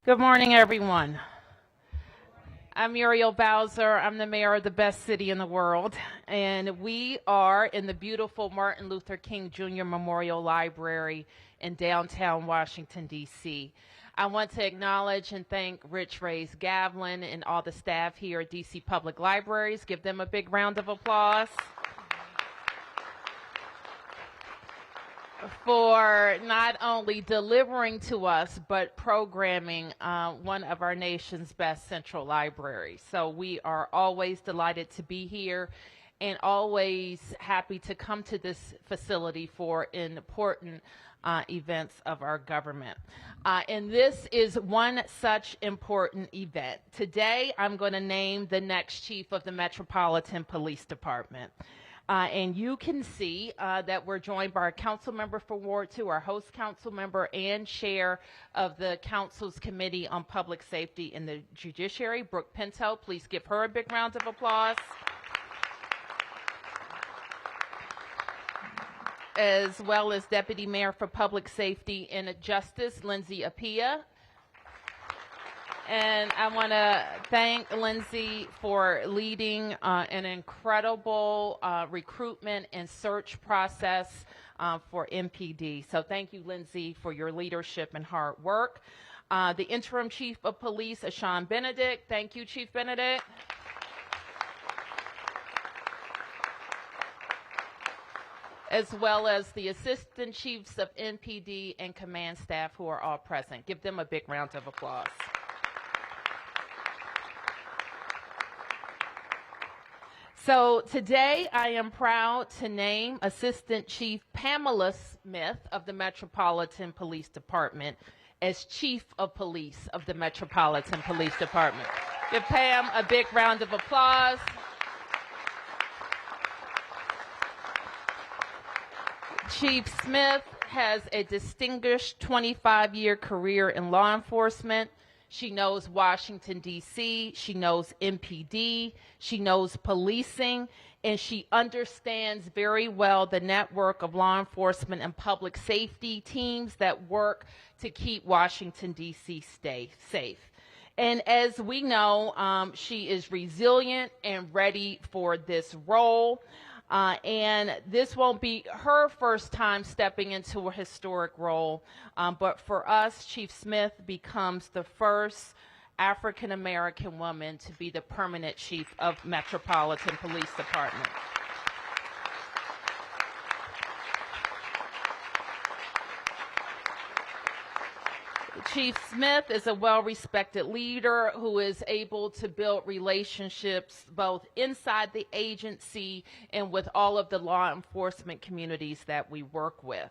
Good morning, everyone. I'm Muriel Bowser. I'm the mayor of the best city in the world, and we are in the beautiful Martin Luther King Jr. Memorial Library in downtown Washington, D.C. I want to acknowledge and thank Rich Ray's Gavlin and all the staff here at D.C. Public Libraries. Give them a big round of applause for not only delivering to us, but programming one of our nation's best central libraries. So we are always delighted to be here and always happy to come to this facility for important events of our government. And this is one such important event. Today, I'm going to name the next chief of the Metropolitan Police Department. And you can see that we're joined by our council member for Ward 2, our host council member and chair of the council's Committee on Public Safety and the Judiciary, Brooke Pinto. Please give her a big round of applause. As well as Deputy Mayor for Public Safety and Justice, Lindsay Appiah. And I want to thank Lindsay for leading an incredible recruitment and search process for MPD. So thank you, Lindsay, for your leadership and hard work. The Interim Chief of Police, Ashawn Benedict. Thank you, Chief Benedict. As well as the Assistant Chiefs of MPD and command staff who are all present. Give them a big round of applause. So today I am proud to name Assistant Chief Pamela Smith of the Metropolitan Police Department as Chief of Police of the Metropolitan Police Department. Give Pam a big round of applause. Chief Smith has a distinguished 25-year career in law enforcement. She knows Washington, D.C., she knows MPD, she knows policing, and she understands very well the network of law enforcement and public safety teams that work to keep Washington, D.C. safe. And as we know, she is resilient and ready for this role. And this won't be her first time stepping into a historic role, but for us, Chief Smith becomes the first African-American woman to be the permanent chief of Metropolitan Police Department. Chief Smith is a well-respected leader who is able to build relationships both inside the agency and with all of the law enforcement communities that we work with.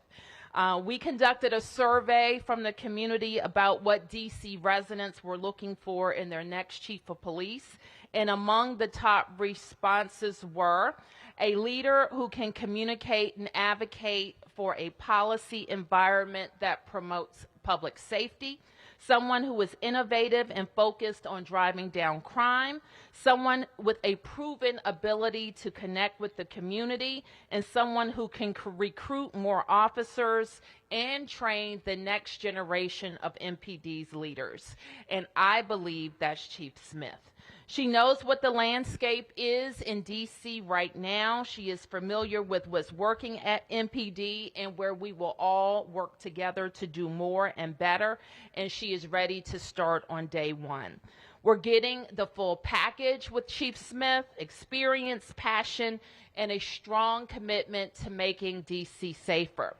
We conducted a survey from the community about what D.C. residents were looking for in their next chief of police, and among the top responses were a leader who can communicate and advocate for a policy environment that promotes public safety, someone who is innovative and focused on driving down crime, someone with a proven ability to connect with the community, and someone who can recruit more officers and train the next generation of MPD's leaders. And I believe that's Chief Smith. She knows what the landscape is in D.C. right now. She is familiar with what's working at MPD and where we will all work together to do more and better, and she is ready to start on day one. We're getting the full package with Chief Smith: experience, passion, and a strong commitment to making D.C. safer.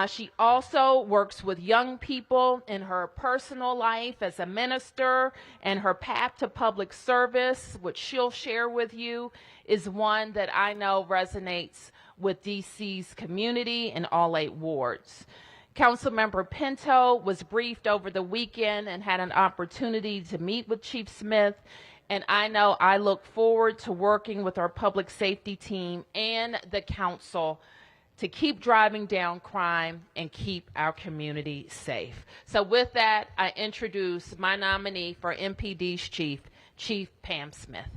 She also works with young people in her personal life as a minister, and her path to public service, which she'll share with you, is one that I know resonates with D.C.'s community in all 8 wards. Councilmember Pinto was briefed over the weekend and had an opportunity to meet with Chief Smith, and I know I look forward to working with our public safety team and the council to keep driving down crime and keep our community safe. So with that, I introduce my nominee for MPD's chief, Chief Pam Smith.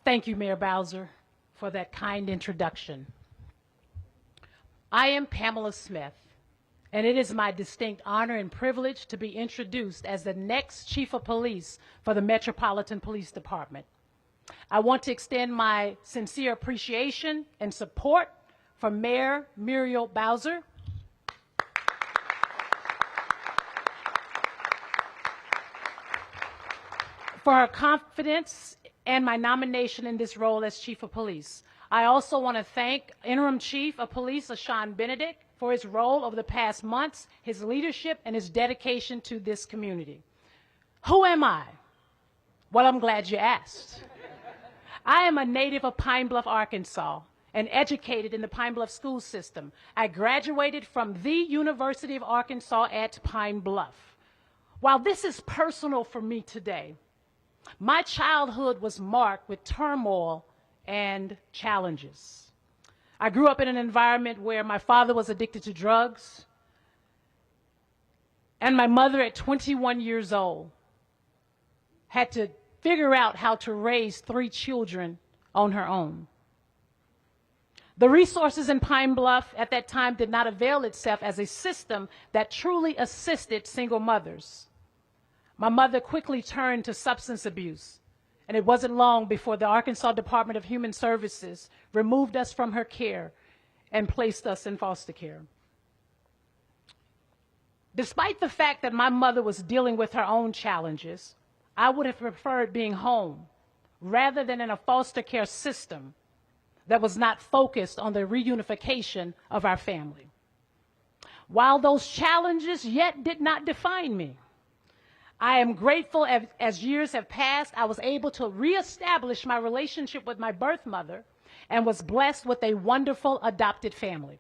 Thank you, Mayor Bowser, for that kind introduction. I am Pamela Smith, and it is my distinct honor and privilege to be introduced as the next Chief of Police for the Metropolitan Police Department. I want to extend my sincere appreciation and support for Mayor Muriel Bowser, for her confidence and my nomination in this role as Chief of Police. I also want to thank Interim Chief of Police, Sean Benedict, for his role over the past months, his leadership, and his dedication to this community. Who am I? Well, I'm glad you asked. I am a native of Pine Bluff, Arkansas, and educated in the Pine Bluff school system. I graduated from the University of Arkansas at Pine Bluff. While this is personal for me today, my childhood was marked with turmoil and challenges. I grew up in an environment where my father was addicted to drugs, and my mother at 21 years old had to figure out how to raise 3 children on her own. The resources in Pine Bluff at that time did not avail itself as a system that truly assisted single mothers. My mother quickly turned to substance abuse, and it wasn't long before the Arkansas Department of Human Services removed us from her care and placed us in foster care. Despite the fact that my mother was dealing with her own challenges, I would have preferred being home rather than in a foster care system that was not focused on the reunification of our family. While those challenges yet did not define me, I am grateful as years have passed, I was able to reestablish my relationship with my birth mother and was blessed with a wonderful adopted family.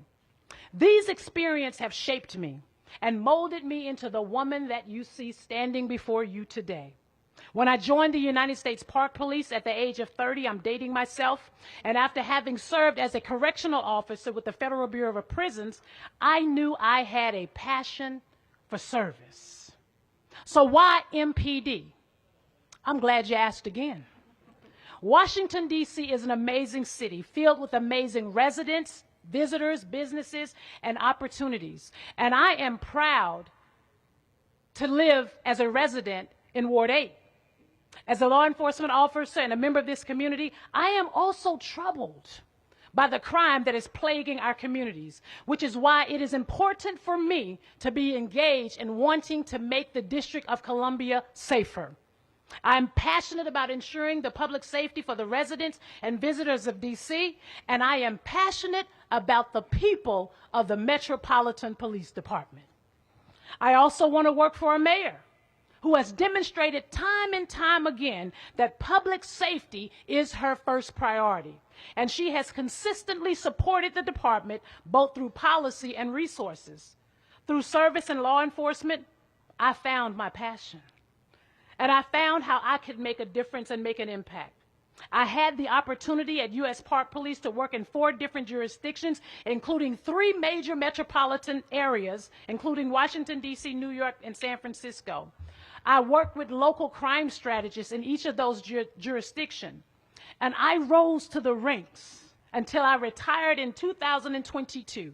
These experiences have shaped me and molded me into the woman that you see standing before you today. When I joined the United States Park Police at the age of 30, I'm dating myself, and after having served as a correctional officer with the Federal Bureau of Prisons, I knew I had a passion for service. So why MPD? I'm glad you asked again. Washington, D.C. is an amazing city filled with amazing residents, visitors, businesses, and opportunities. And I am proud to live as a resident in Ward 8. As a law enforcement officer and a member of this community, I am also troubled by the crime that is plaguing our communities, which is why it is important for me to be engaged in wanting to make the District of Columbia safer. I'm passionate about ensuring the public safety for the residents and visitors of D.C., and I am passionate about the people of the Metropolitan Police Department. I also want to work for a mayor who has demonstrated time and time again that public safety is her first priority. And she has consistently supported the department both through policy and resources. Through service and law enforcement, I found my passion. And I found how I could make a difference and make an impact. I had the opportunity at U.S. Park Police to work in 4 different jurisdictions, including 3 major metropolitan areas, including Washington, D.C., New York, and San Francisco. I worked with local crime strategists in each of those jurisdictions, and I rose to the ranks until I retired in 2022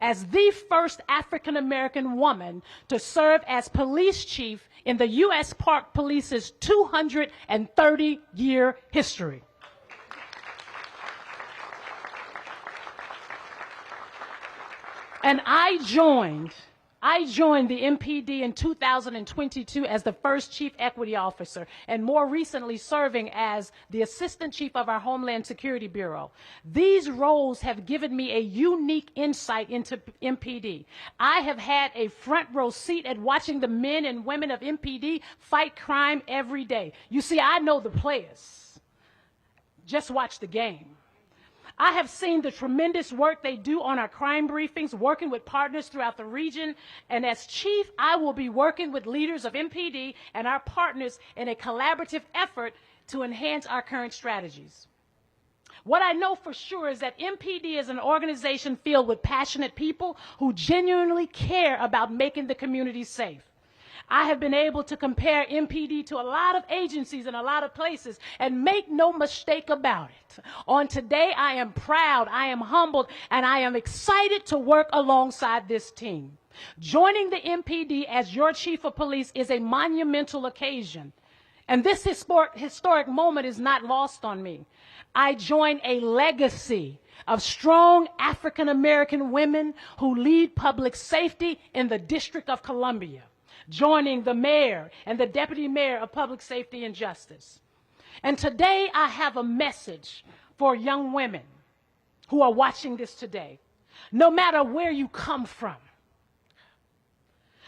as the first African-American woman to serve as police chief in the U.S. Park Police's 230-year history. And I joined the MPD in 2022 as the first Chief Equity Officer, and more recently serving as the Assistant Chief of our Homeland Security Bureau. These roles have given me a unique insight into MPD. I have had a front row seat at watching the men and women of MPD fight crime every day. You see, I know the players. Just watch the game. I have seen the tremendous work they do on our crime briefings, working with partners throughout the region. And as chief, I will be working with leaders of MPD and our partners in a collaborative effort to enhance our current strategies. What I know for sure is that MPD is an organization filled with passionate people who genuinely care about making the community safe. I have been able to compare MPD to a lot of agencies in a lot of places, and make no mistake about it. On today, I am proud, I am humbled, and I am excited to work alongside this team. Joining the MPD as your chief of police is a monumental occasion, and this historic moment is not lost on me. I join a legacy of strong African American women who lead public safety in the District of Columbia, joining the mayor and the deputy mayor of public safety and justice. And today I have a message for young women who are watching this today. No matter where you come from,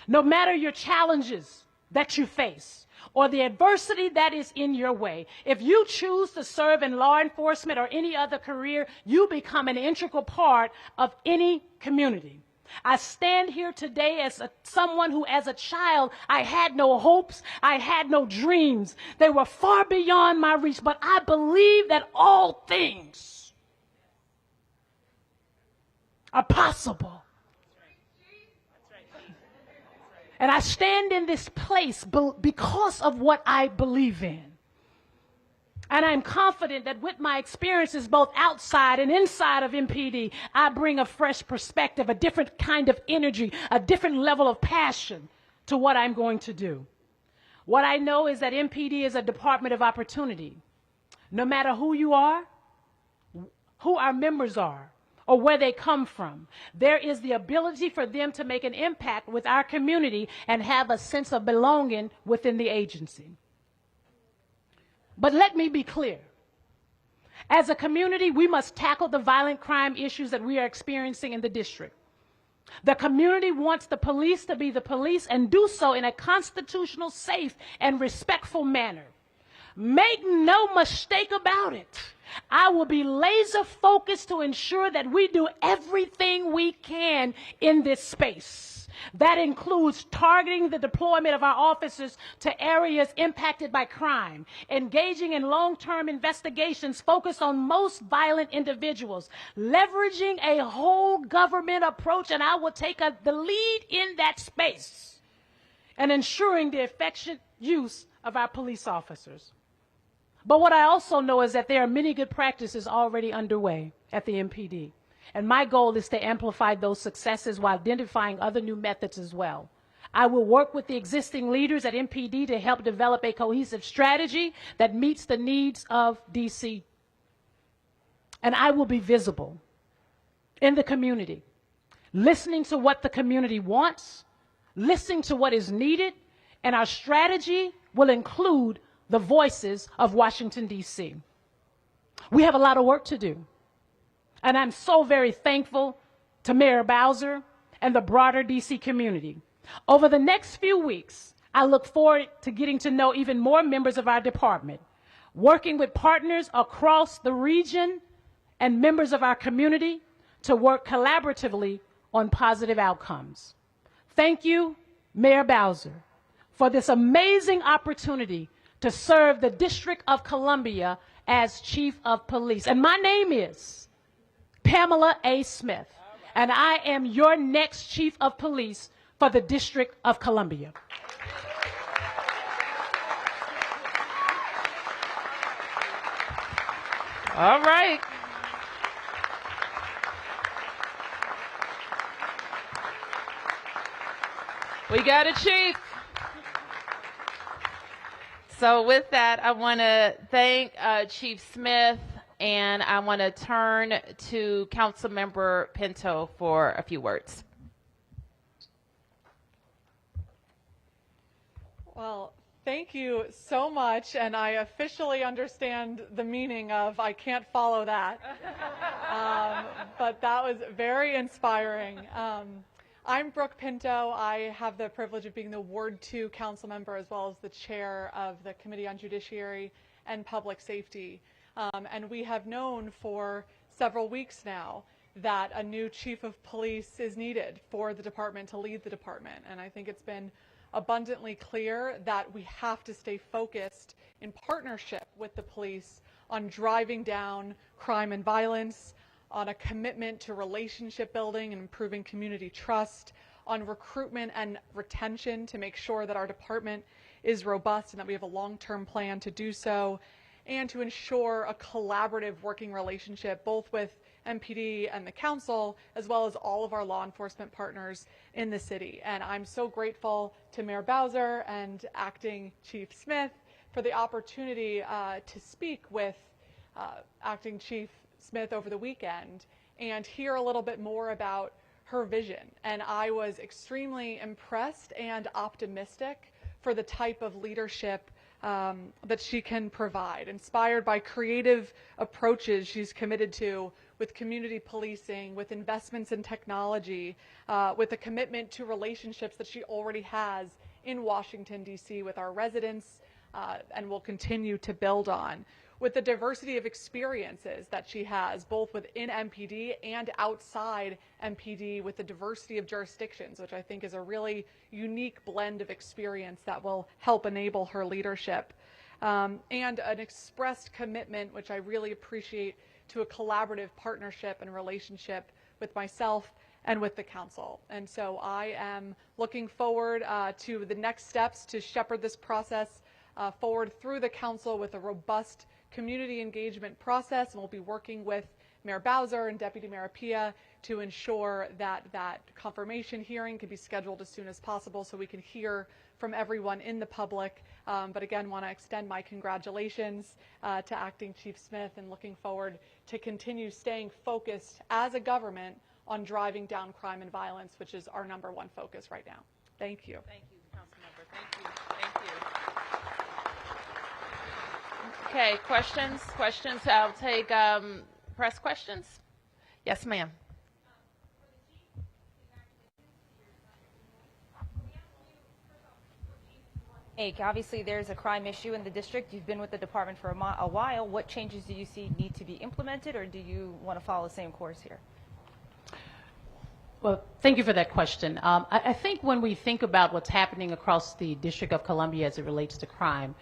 no matter your challenges that you face, or the adversity that is in your way, if you choose to serve in law enforcement or any other career, you become an integral part of any community. I stand here today as someone who, as a child, I had no hopes, I had no dreams. They were far beyond my reach, but I believe that all things are possible. And I stand in this place because of what I believe in. And I'm confident that with my experiences both outside and inside of MPD, I bring a fresh perspective, a different kind of energy, a different level of passion to what I'm going to do. What I know is that MPD is a department of opportunity. No matter who you are, who our members are, or where they come from, there is the ability for them to make an impact with our community and have a sense of belonging within the agency. But let me be clear. As a community, we must tackle the violent crime issues that we are experiencing in the district. The community wants the police to be the police and do so in a constitutional, safe, and respectful manner. Make no mistake about it. I will be laser focused to ensure that we do everything we can in this space. That includes targeting the deployment of our officers to areas impacted by crime, engaging in long-term investigations focused on most violent individuals, leveraging a whole government approach, and I will take the lead in that space, and ensuring the effective use of our police officers. But what I also know is that there are many good practices already underway at the MPD. And my goal is to amplify those successes while identifying other new methods as well. I will work with the existing leaders at MPD to help develop a cohesive strategy that meets the needs of DC. And I will be visible in the community, listening to what the community wants, listening to what is needed, and our strategy will include the voices of Washington, D.C. We have a lot of work to do. And I'm so very thankful to Mayor Bowser and the broader D.C. community. Over the next few weeks, I look forward to getting to know even more members of our department, working with partners across the region and members of our community to work collaboratively on positive outcomes. Thank you, Mayor Bowser, for this amazing opportunity to serve the District of Columbia as Chief of Police. And my name is Pamela A. Smith, and I am your next Chief of Police for the District of Columbia. All right. We got a chief. So with that, I want to thank Chief Smith, and I want to turn to Councilmember Pinto for a few words. Well, thank you so much, and I officially understand the meaning of I can't follow that. But that was very inspiring. I'm Brooke Pinto. I have the privilege of being the Ward 2 council member as well as the chair of the Committee on Judiciary and Public Safety. And we have known for several weeks now that a new chief of police is needed for the department to lead the department. And I think it's been abundantly clear that we have to stay focused in partnership with the police on driving down crime and violence, on a commitment to relationship building and improving community trust, on recruitment and retention to make sure that our department is robust and that we have a long-term plan to do so, and to ensure a collaborative working relationship both with MPD and the council, as well as all of our law enforcement partners in the city. And I'm so grateful to Mayor Bowser and Acting Chief Smith for the opportunity to speak with Acting Chief Smith over the weekend and hear a little bit more about her vision. And I was extremely impressed and optimistic for the type of leadership that she can provide, inspired by creative approaches she's committed to with community policing, with investments in technology, with a commitment to relationships that she already has in Washington, D.C. with our residents and will continue to build on, with the diversity of experiences that she has both within MPD and outside MPD, with the diversity of jurisdictions, which I think is a really unique blend of experience that will help enable her leadership, and an expressed commitment, which I really appreciate, to a collaborative partnership and relationship with myself and with the council. And so I am looking forward to the next steps to shepherd this process forward through the council with a robust community engagement process, and we'll be working with Mayor Bowser and Deputy Mayor Pia to ensure that that confirmation hearing can be scheduled as soon as possible so we can hear from everyone in the public. But again, want to extend my congratulations to Acting Chief Smith, and looking forward to continue staying focused as a government on driving down crime and violence, which is our #1 focus right now. Thank you. Thank you, Councilmember. Thank you. Thank you. Okay, questions? Questions? I'll take press questions. Yes, ma'am. Obviously, there's a crime issue in the district. You've been with the department for a while. What changes do you see need to be implemented, or do you want to follow the same course here? Well, thank you for that question. I think when we think about what's happening across the District of Columbia as it relates to crime,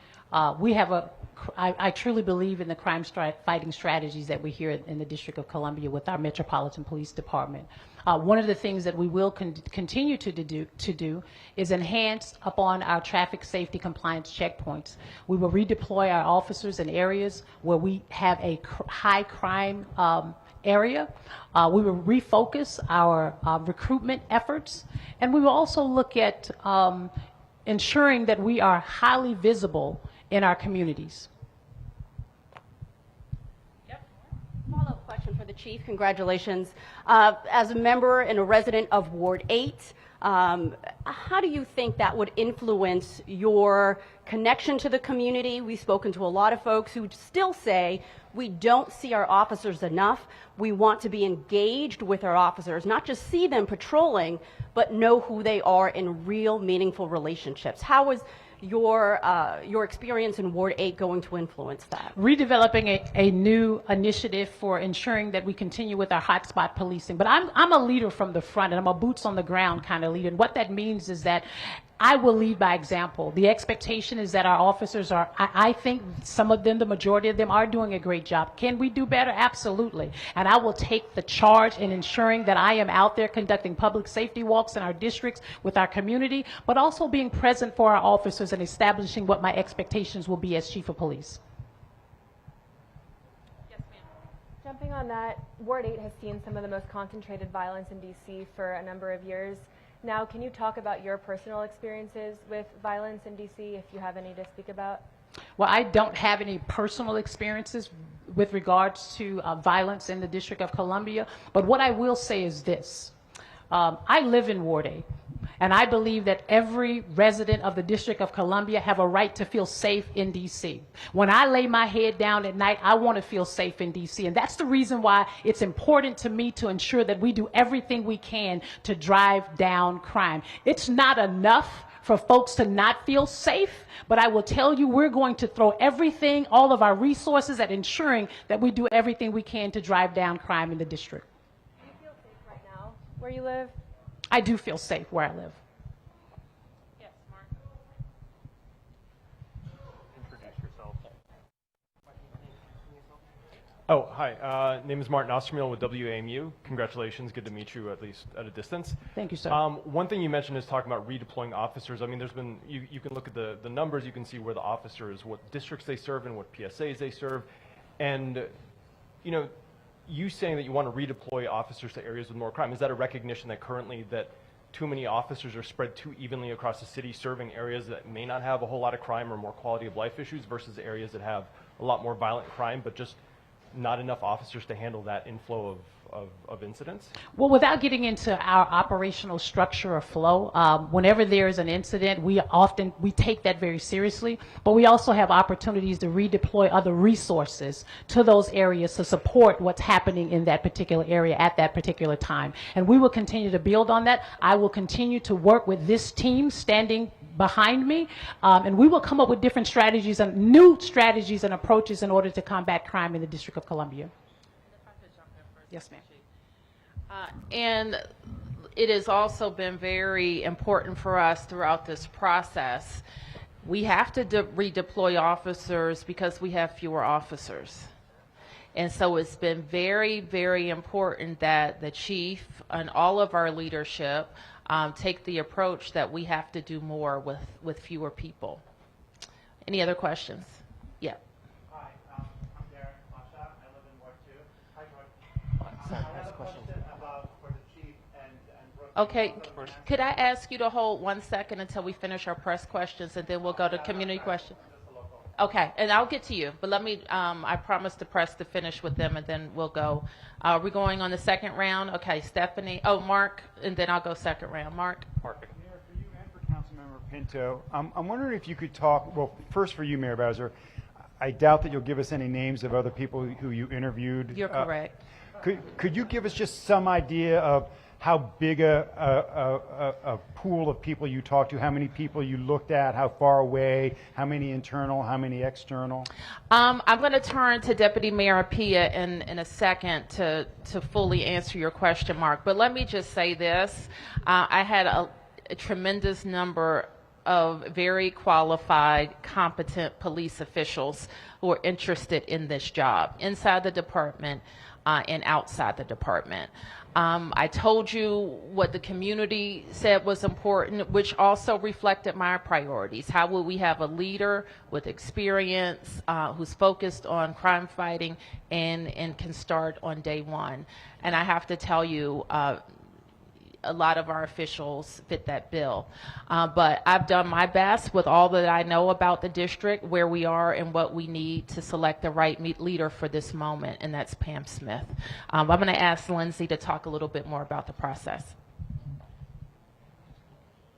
we have I truly believe in the crime fighting strategies that we hear in the District of Columbia with our Metropolitan Police Department. One of the things that we will continue to do is enhance upon our traffic safety compliance checkpoints. We will redeploy our officers in areas where we have a high crime area. We will refocus our recruitment efforts, and we will also look at ensuring that we are highly visible in our communities. Follow-up question for the chief. Congratulations. As a member and a resident of Ward 8, how do you think that would influence your connection to the community? We've spoken to a lot of folks who still say we don't see our officers enough. We want to be engaged with our officers, not just see them patrolling, but know who they are in real, meaningful relationships. How is your experience in Ward 8 going to influence that? Redeveloping a new initiative for ensuring that we continue with our hotspot policing. But I'm a leader from the front, and I'm a boots on the ground kind of leader. And what that means is that I will lead by example. The expectation is that our officers are, I think some of them, the majority of them, are doing a great job. Can we do better? Absolutely. And I will take the charge in ensuring that I am out there conducting public safety walks in our districts with our community, but also being present for our officers and establishing what my expectations will be as chief of police. Yes, ma'am. Jumping on that, Ward 8 has seen some of the most concentrated violence in D.C. for a number of years. Now, can you talk about your personal experiences with violence in D.C., if you have any to speak about? Well, I don't have any personal experiences with regards to violence in the District of Columbia, but what I will say is this. I live in Ward 8, and I believe that every resident of the District of Columbia have a right to feel safe in D.C. When I lay my head down at night, I want to feel safe in D.C., and that's the reason why it's important to me to ensure that we do everything we can to drive down crime. It's not enough for folks to not feel safe, but I will tell you we're going to throw everything, all of our resources at ensuring that we do everything we can to drive down crime in the district. Do you feel safe right now where you live? I do feel safe where I live. Yes, Mark. Introduce yourself. Oh, hi. Name is Martin Ostermiel with WAMU. Congratulations. Good to meet you, at least at a distance. Thank you, sir. One thing you mentioned is talking about redeploying officers. I mean, there's been, you can look at the numbers, you can see where the officers, what districts they serve and what PSAs they serve. And, you know, you saying that you want to redeploy officers to areas with more crime, is that a recognition that currently that too many officers are spread too evenly across the city, serving areas that may not have a whole lot of crime or more quality of life issues versus areas that have a lot more violent crime, but just not enough officers to handle that inflow of incidents? Well, without getting into our operational structure or flow, whenever there is an incident, we take that very seriously, but we also have opportunities to redeploy other resources to those areas to support what's happening in that particular area at that particular time. And we will continue to build on that. I will continue to work with this team standing behind me, and we will come up with different strategies and new strategies and approaches in order to combat crime in the District of Columbia. Yes, ma'am. And it has also been very important for us throughout this process. We have to redeploy officers because we have fewer officers. And so it's been very, very important that the chief and all of our leadership take the approach that we have to do more with fewer people. Any other questions? Yeah. Hi, I'm Darren Masha. I live in Ward 2. Hi, George. I have a question about for the chief and Brooke. Okay, could I ask you to hold 1 second until we finish our press questions, and then we'll go to community questions? Okay, and I'll get to you, but let me, I promised the press to finish with them, and then we'll go. Are we going on the second round? Okay, Stephanie, Mark, and then I'll go second round. Mark? Mayor, for you and for Councilmember Pinto, I'm wondering if you could talk, well, first for you, Mayor Bowser, I doubt that you'll give us any names of other people who you interviewed. You're correct. Could you give us just some idea of how big a pool of people you talked to, how many people you looked at, how far away, how many internal, how many external? I'm going to turn to Deputy Mayor Apia in a second to fully answer your question, Mark. But let me just say this. I had a tremendous number of very qualified, competent police officials who are interested in this job, inside the department and outside the department. I told you what the community said was important, which also reflected my priorities. How will we have a leader with experience who's focused on crime fighting and can start on day one? And I have to tell you, a lot of our officials fit that bill. But I've done my best with all that I know about the district, where we are and what we need to select the right leader for this moment, and that's Pam Smith. I'm going to ask Lindsay to talk a little bit more about the process.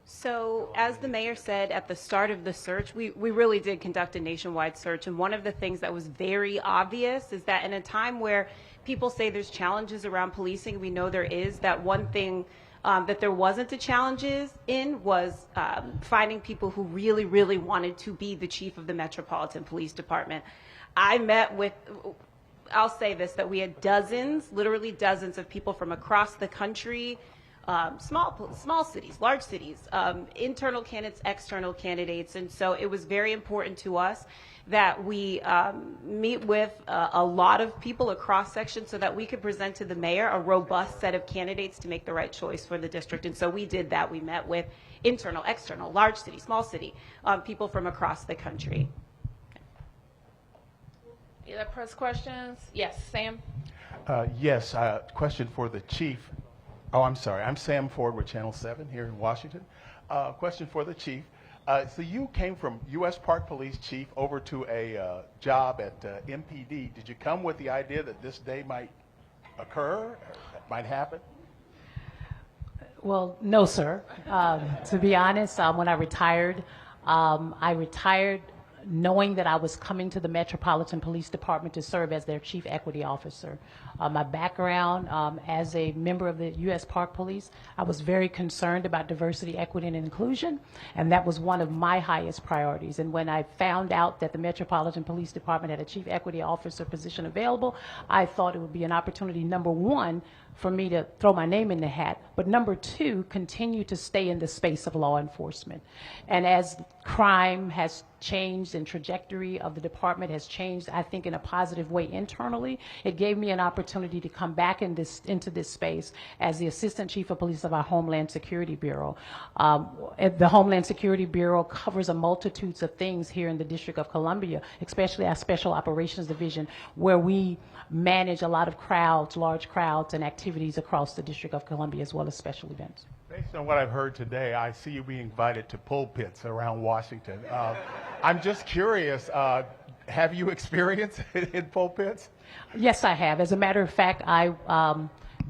So as the mayor said at the start of the search, we really did conduct a nationwide search. And one of the things that was very obvious is that in a time where people say there's challenges around policing, we know there is, that one thing that there wasn't the challenges in was finding people who really, really wanted to be the chief of the Metropolitan Police Department. I met with, I'll say this, that we had dozens, literally dozens of people from across the country, small cities, large cities, internal candidates, external candidates. And so it was very important to us that we meet with a lot of people across sections so that we could present to the mayor a robust set of candidates to make the right choice for the district. And so we did that. We met with internal, external, large city, small city, people from across the country. Any other press questions? Yes, Sam? Yes, question for the chief. Oh, I'm sorry. I'm Sam Ford with Channel 7 here in Washington. Question for the chief. So you came from U.S. Park Police Chief over to a job at MPD. Did you come with the idea that this day might occur, that might happen? Well, no, sir. To be honest, when I retired knowing that I was coming to the Metropolitan Police Department to serve as their chief equity officer. My background as a member of the U.S. Park Police, I was very concerned about diversity, equity, and inclusion, and that was one of my highest priorities. And when I found out that the Metropolitan Police Department had a chief equity officer position available, I thought it would be an opportunity, number one, for me to throw my name in the hat. But number two, continue to stay in the space of law enforcement. And as crime has changed and trajectory of the department has changed, I think in a positive way internally, it gave me an opportunity to come back into this space as the Assistant Chief of Police of our Homeland Security Bureau. The Homeland Security Bureau covers a multitude of things here in the District of Columbia, especially our Special Operations Division, where we manage a lot of crowds, large crowds and activities across the District of Columbia, as well as special events. Based on what I've heard today, I see you being invited to pulpits around Washington. I'm just curious, have you experienced in pulpits? Yes, I have. As a matter of fact, I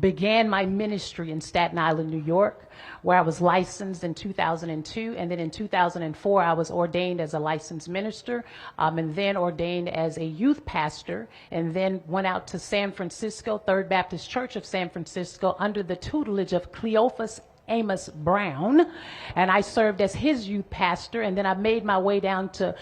began my ministry in Staten Island, New York, where I was licensed in 2002, and then in 2004 I was ordained as a licensed minister, and then ordained as a youth pastor, and then went out to San Francisco, Third Baptist Church of San Francisco, under the tutelage of Cleophas Amos Brown, and I served as his youth pastor, and then I made my way down to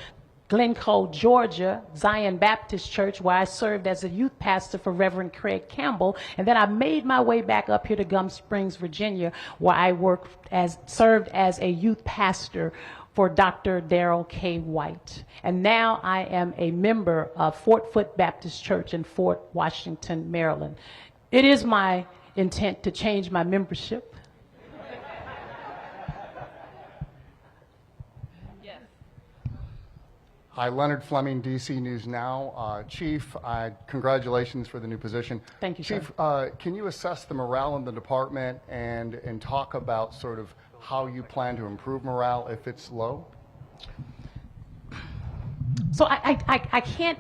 Glencoe, Georgia, Zion Baptist Church, where I served as a youth pastor for Reverend Craig Campbell. And then I made my way back up here to Gum Springs, Virginia, where I served as a youth pastor for Dr. Darrell K. White. And now I am a member of Fort Foote Baptist Church in Fort Washington, Maryland. It is my intent to change my membership. Hi, Leonard Fleming, DC News Now. Chief, congratulations for the new position. Thank you, Chief, can you assess the morale in the department and talk about sort of how you plan to improve morale if it's low? So I can't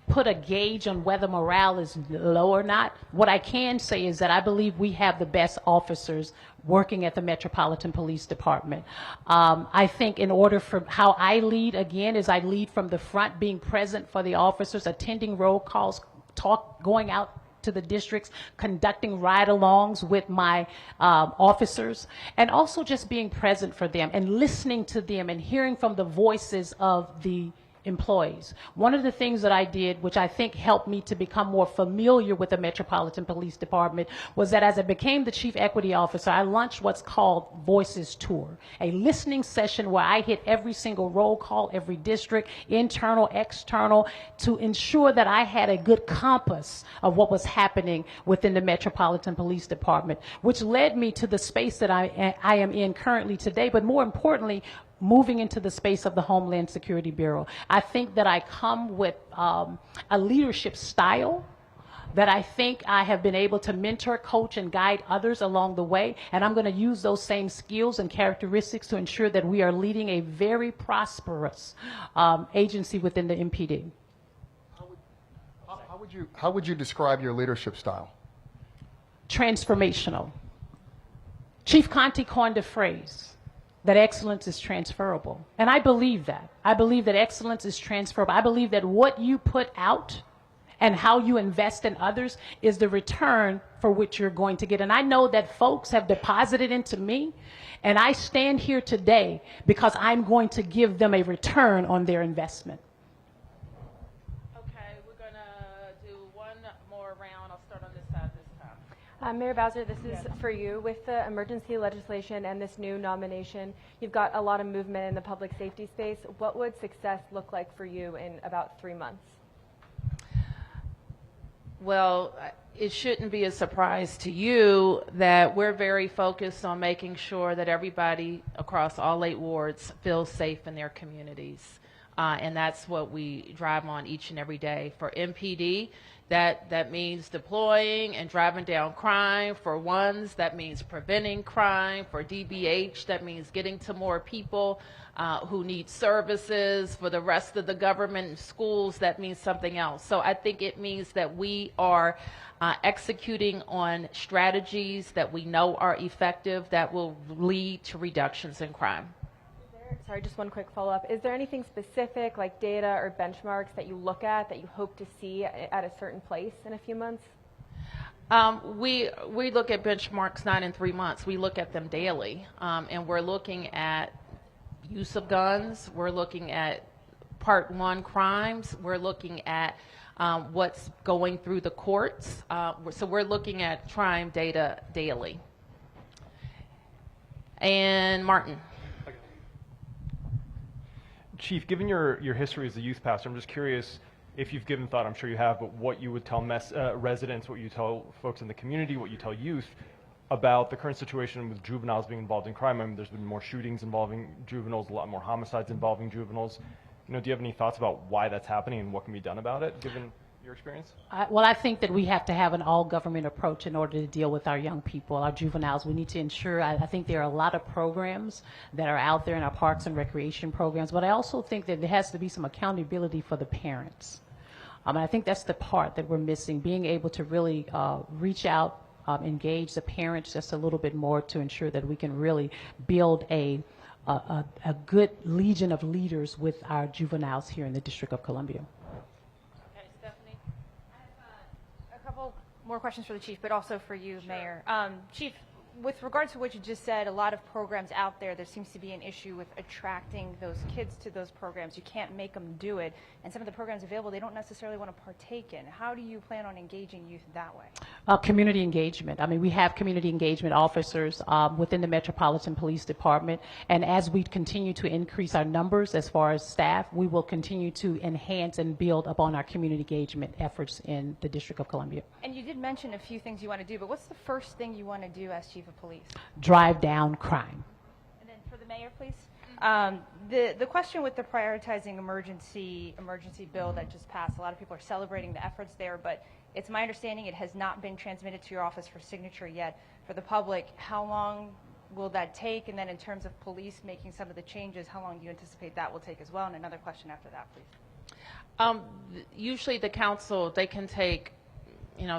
put a gauge on whether morale is low or not. What I can say is that I believe we have the best officers working at the Metropolitan Police Department. I think in order for how I lead, again, is I lead from the front, being present for the officers, attending roll calls, going out to the districts, conducting ride-alongs with my officers, and also just being present for them and listening to them and hearing from the voices of the employees. One of the things that I did, which I think helped me to become more familiar with the Metropolitan Police Department, was that as I became the Chief Equity Officer, I launched what's called Voices Tour, a listening session where I hit every single roll call, every district, internal, external, to ensure that I had a good compass of what was happening within the Metropolitan Police Department, which led me to the space that I am in currently today, but more importantly, moving into the space of the Homeland Security Bureau. I think that I come with a leadership style that I think I have been able to mentor, coach, and guide others along the way, and I'm going to use those same skills and characteristics to ensure that we are leading a very prosperous agency within the MPD. How would you describe your leadership style? Transformational. Chief Conte coined a phrase that excellence is transferable. And I believe that. I believe that excellence is transferable. I believe that what you put out and how you invest in others is the return for which you're going to get. And I know that folks have deposited into me, and I stand here today because I'm going to give them a return on their investment. Okay, we're going to do one more round. I'll start on this side this time. Mayor Bowser, this is for you. With the emergency legislation and this new nomination, you've got a lot of movement in the public safety space. What would success look like for you in about 3 months? Well, it shouldn't be a surprise to you that we're very focused on making sure that everybody across all 8 wards feels safe in their communities. And that's what we drive on each and every day. For MPD, that means deploying and driving down crime. For ones, that means preventing crime. For DBH, that means getting to more people who need services. For the rest of the government and schools, that means something else. So I think it means that we are executing on strategies that we know are effective that will lead to reductions in crime. Sorry, just one quick follow-up. Is there anything specific, like data or benchmarks, that you look at that you hope to see at a certain place in a few months? We look at benchmarks not in 3 months. We look at them daily, and we're looking at use of guns. We're looking at Part 1 crimes. We're looking at what's going through the courts. So we're looking at crime data daily. And Martin. Chief, given your history as a youth pastor, I'm just curious if you've given thought, I'm sure you have, but what you would tell residents, what you tell folks in the community, what you tell youth about the current situation with juveniles being involved in crime. I mean, there's been more shootings involving juveniles, a lot more homicides involving juveniles. Do you have any thoughts about why that's happening and what can be done about it, given your experience? Well, I think that we have to have an all-government approach in order to deal with our young people, our juveniles. We need to ensure, I think there are a lot of programs that are out there in our parks and recreation programs, but I also think that there has to be some accountability for the parents. And I think that's the part that we're missing, being able to really reach out, engage the parents just a little bit more to ensure that we can really build a good legion of leaders with our juveniles here in the District of Columbia. Okay, Stephanie. I have a couple more questions for the Chief, but also for you, Mayor. Chief, with regard to what you just said, a lot of programs out there seems to be an issue with attracting those kids to those programs. You can't make them do it. And some of the programs available, they don't necessarily want to partake in. How do you plan on engaging youth that way? Community engagement. I mean, we have community engagement officers within the Metropolitan Police Department. And as we continue to increase our numbers as far as staff, we will continue to enhance and build upon our community engagement efforts in the District of Columbia. And you did mention a few things you want to do, but what's the first thing you want to do as Chief of Police? Drive down crime. And then for the Mayor, please. The question with the prioritizing emergency bill that just passed, a lot of people are celebrating the efforts there, but it's my understanding it has not been transmitted to your office for signature yet. For the public, how long will that take? And then in terms of police making some of the changes, how long do you anticipate that will take as well? And another question after that, please. Usually the council, they can take,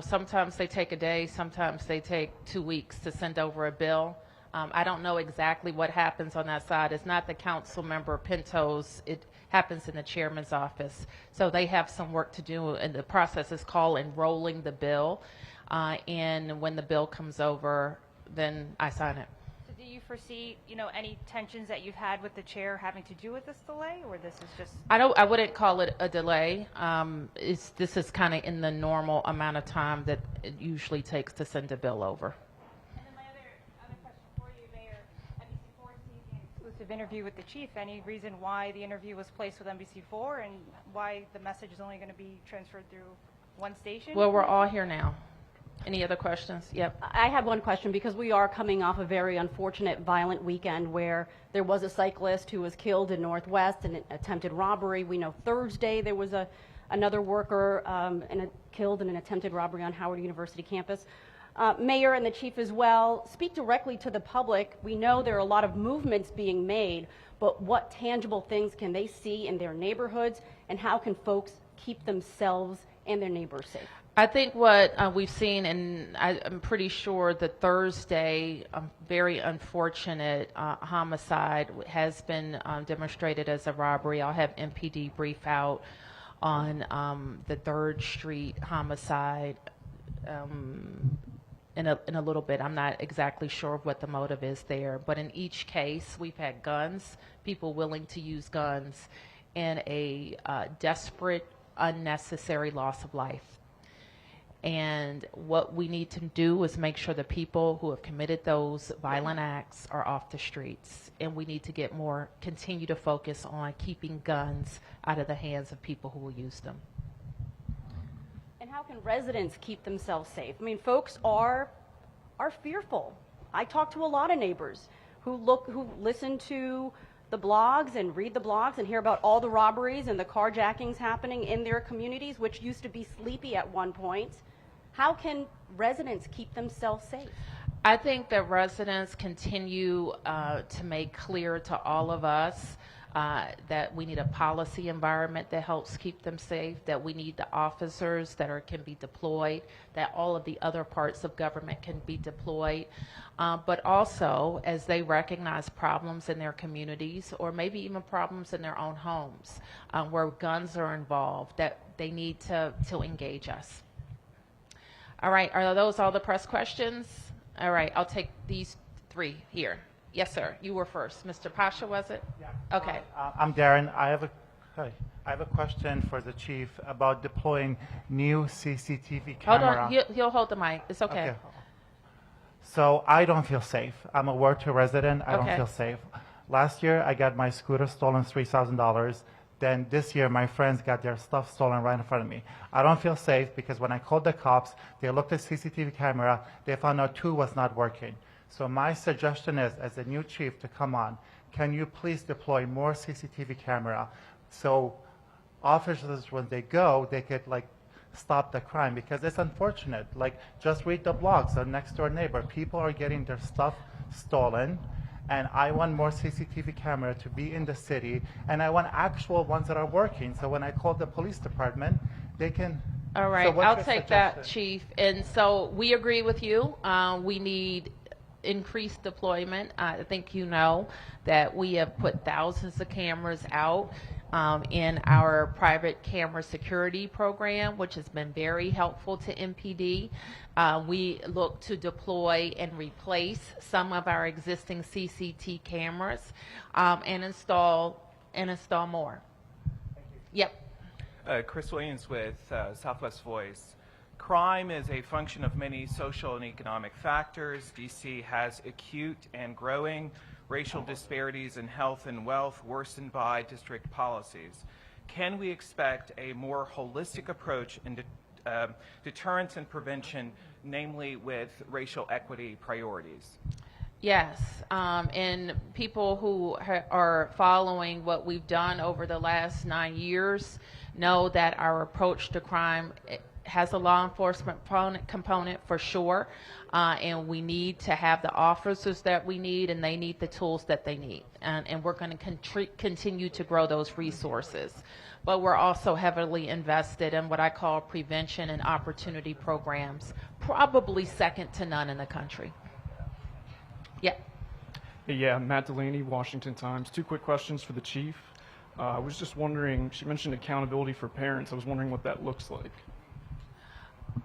sometimes they take a day, sometimes they take 2 weeks to send over a bill. I don't know exactly what happens on that side. It's not the council member Pinto's. It happens in the chairman's office. So they have some work to do, and the process is called enrolling the bill. And when the bill comes over, then I sign it. So do you foresee, any tensions that you've had with the chair having to do with this delay, or this is just? I wouldn't call it a delay. This is kind of in the normal amount of time that it usually takes to send a bill over. Interview with the Chief. Any reason why the interview was placed with NBC4 and why the message is only going to be transferred through one station? Well, we're all here now. Any other questions? Yep. I have one question because we are coming off a very unfortunate violent weekend where there was a cyclist who was killed in Northwest in an attempted robbery. We know Thursday there was another worker killed in an attempted robbery on Howard University campus. Mayor and the Chief as well, speak directly to the public. We know there are a lot of movements being made, but what tangible things can they see in their neighborhoods, and how can folks keep themselves and their neighbors safe? I think what we've seen, and I'm pretty sure the Thursday very unfortunate homicide has been demonstrated as a robbery. I'll have MPD brief out on the 3rd Street homicide in a little bit. I'm not exactly sure what the motive is there, but in each case we've had guns, people willing to use guns, and a desperate, unnecessary loss of life. And what we need to do is make sure the people who have committed those violent acts are off the streets, and we need to continue to focus on keeping guns out of the hands of people who will use them. And how can residents keep themselves safe? I mean, folks are fearful. I talk to a lot of neighbors who listen to the blogs and read the blogs and hear about all the robberies and the carjackings happening in their communities, which used to be sleepy at one point. How can residents keep themselves safe? I think that residents continue to make clear to all of us that we need a policy environment that helps keep them safe, that we need the officers that can be deployed, that all of the other parts of government can be deployed, but also as they recognize problems in their communities or maybe even problems in their own homes where guns are involved, that they need to engage us. All right, are those all the press questions? All right, I'll take these 3 here. Yes, sir. You were first. Mr. Pasha, was it? Yeah. Okay. I'm Darren. I have a I have a question for the chief about deploying new CCTV Hold camera. on. He'll hold the mic. It's okay. So I don't feel safe. I'm a Ward 2 resident. I don't Okay. feel safe. Last year, I got my scooter stolen, $3,000. Then this year, my friends got their stuff stolen right in front of me. I don't feel safe because when I called the cops, they looked at CCTV camera. They found out 2 was not working. So my suggestion is, as a new chief, to come on, can you please deploy more CCTV camera so officers, when they go, they could stop the crime, because it's unfortunate. Just read the blogs of next door neighbor. People are getting their stuff stolen, and I want more CCTV camera to be in the city, and I want actual ones that are working. So when I call the police department, they can. All right, So what's I'll your take that, suggestion? Chief. And so we agree with you. We need increased deployment. I think you know that we have put thousands of cameras out in our private camera security program, which has been very helpful to MPD. We look to deploy and replace some of our existing CCT cameras and install more. Yep. Chris Williams with Southwest Voice. Crime is a function of many social and economic factors. DC has acute and growing racial disparities in health and wealth worsened by district policies. Can we expect a more holistic approach in deterrence and prevention, namely with racial equity priorities? Yes, and people who are following what we've done over the last 9 years know that our approach to crime has a law enforcement component for sure, and we need to have the officers that we need, and they need the tools that they need, and we're going to continue to grow those resources. But we're also heavily invested in what I call prevention and opportunity programs, probably second to none in the country. Yeah. Yeah, Matt Delaney, Washington Times. 2 quick questions for the chief. I was just wondering, she mentioned accountability for parents. I was wondering what that looks like.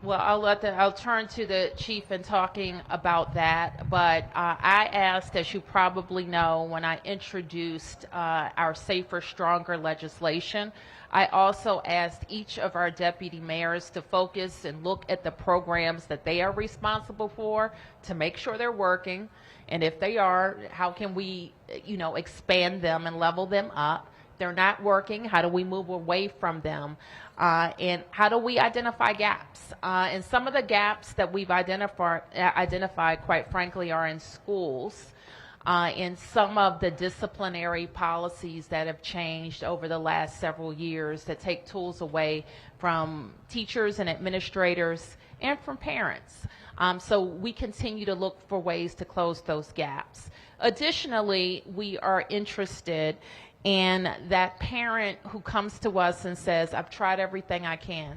Well, I'll turn to the chief in talking about that, but I asked, as you probably know, when I introduced our Safer, Stronger legislation, I also asked each of our deputy mayors to focus and look at the programs that they are responsible for to make sure they're working, and if they are, how can we, expand them and level them up? They're not working, how do we move away from them? And how do we identify gaps? And some of the gaps that we've identified, quite frankly, are in schools, in some of the disciplinary policies that have changed over the last several years that take tools away from teachers and administrators and from parents. So we continue to look for ways to close those gaps. Additionally, we are interested in that parent who comes to us and says, I've tried everything I can,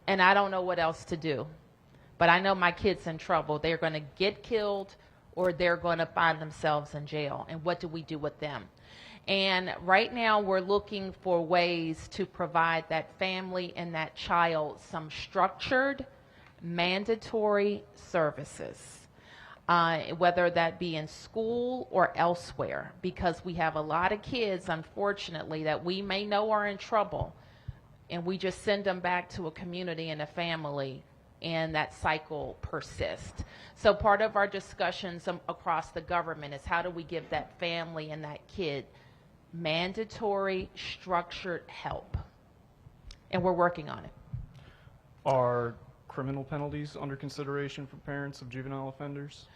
and I don't know what else to do, but I know my kid's in trouble. They're going to get killed or they're going to find themselves in jail, and what do we do with them? And right now we're looking for ways to provide that family and that child some structured, mandatory services. Whether that be in school or elsewhere, because we have a lot of kids, unfortunately, that we may know are in trouble, and we just send them back to a community and a family, and that cycle persists. So part of our discussions across the government is how do we give that family and that kid mandatory, structured help, and we're working on it. Are criminal penalties under consideration for parents of juvenile offenders?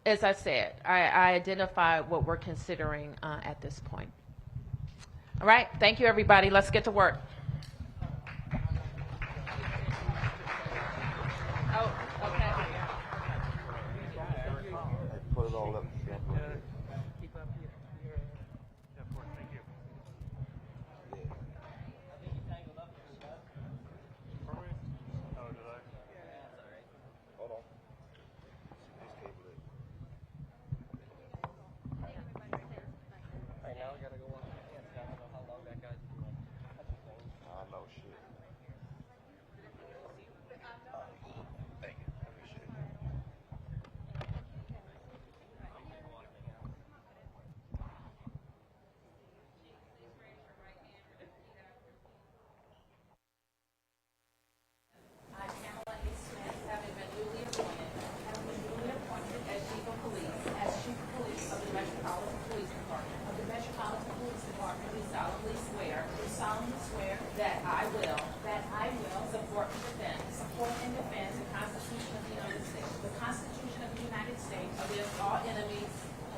As I said, I identified what we're considering at this point. All right, thank you, everybody. Let's get to work. Oh, okay. Put it all up. Constitution of the United States the Constitution of the United States against all enemies,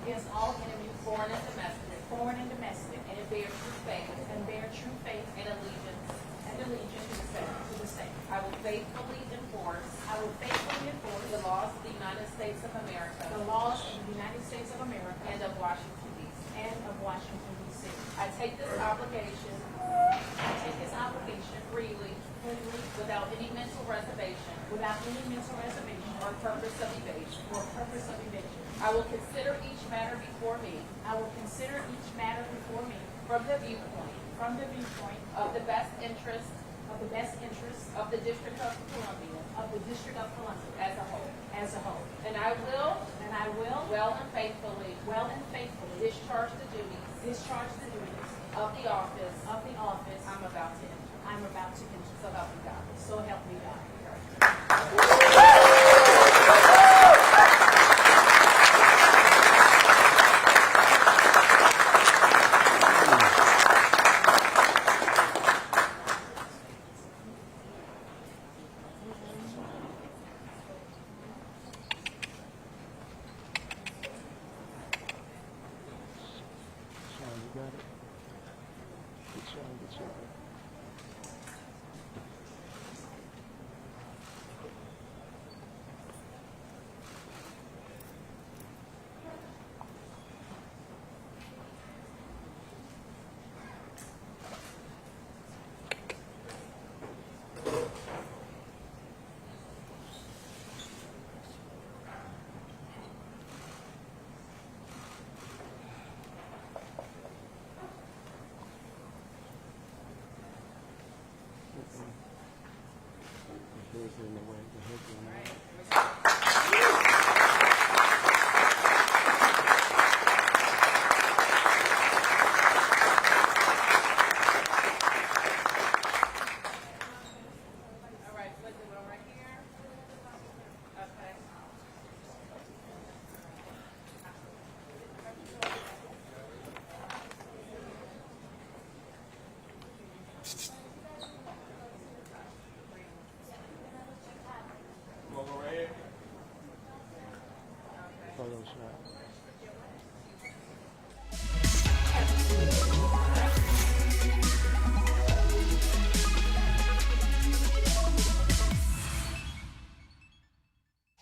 against all enemies, foreign and domestic, foreign and domestic, and bear true faith and bear true faith and allegiance and allegiance to the same. I will faithfully enforce I will faithfully enforce the laws of the United States of America the laws of the United States of America and of Washington, D.C. and of Washington, D.C. I take this obligation I take this obligation freely, freely without any mental reservation without any mental reservation or purpose of evasion. or purpose of evasion. I will consider each matter before me I will consider each matter before me from the viewpoint from the viewpoint of the best interest of the best interests of the District of Columbia of the District of Columbia as a whole. and I will, well and faithfully, discharge the duties of the office of the office I'm about to enter. I'm about to enter. So help me God. So help me God. All right, let's do it right here. Okay. Photoshop.